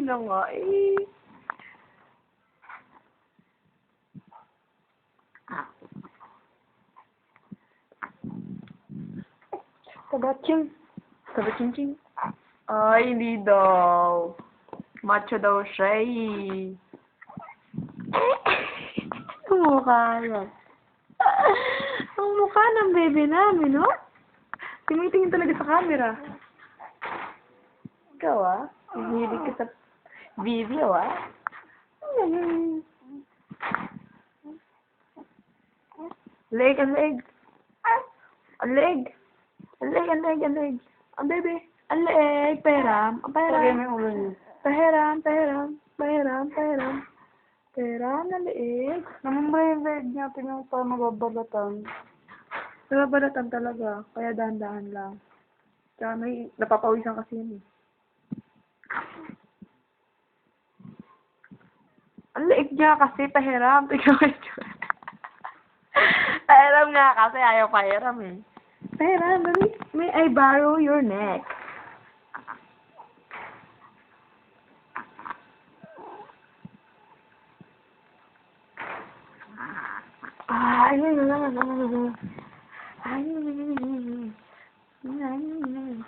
na nga eh. Kabaching. Kabaching-ching. Ay, hindi daw. Macho daw siya eh. Ang mukha yan. Ang mukha ng baby namin, no? Tumitingin talaga sa camera. Ikaw, ah. Hihilig ka sa video, ah. Leg, ang leg. Ang leg. Ang leg, ang leg, ang leg. Ang baby. Ang leg. Pahiram. Ang Lagay pahiram. mo yung ulo niyo. Pahiram, pahiram. Pahiram, pahiram. Pahiram na leeg. Naman ba yung leg natin yung parang mababalatan? Nababalatan talaga. Kaya dahan-dahan lang. Kaya may napapawisan kasi yun eh. Ang leeg niya kasi pahiram. Tingnan mo ito. Pahiram nga kasi ayaw pahiram eh. Pahiram, dali. May I borrow your neck?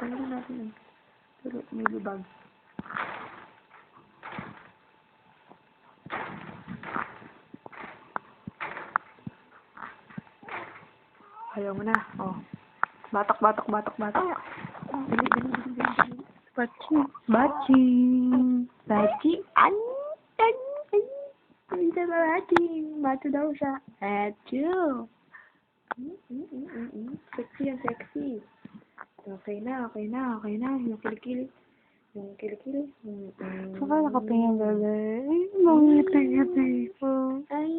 Tanggalin natin. Pero may libag. Ayaw mo na. Oh. Batok, batok, batok, batok. Dali, dali, dali, dali. Batching. Batching. Batching. Hindi ba batching? Bato daw siya. Achoo. Sexy yan, sexy. Okay na, okay na, okay na. Yung kilikili. Yung kilikili. Saka nakatingin bebe. Ay, mangiti-ngiti ko. Ay.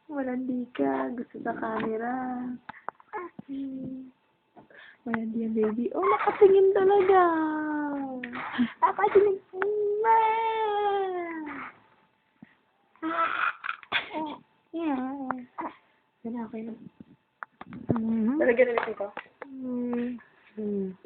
Walang ka. Gusto sa camera. Walang yan, baby. Oh, nakatingin talaga. Nakatingin. Yan na, okay na. Talagyan ulit ito.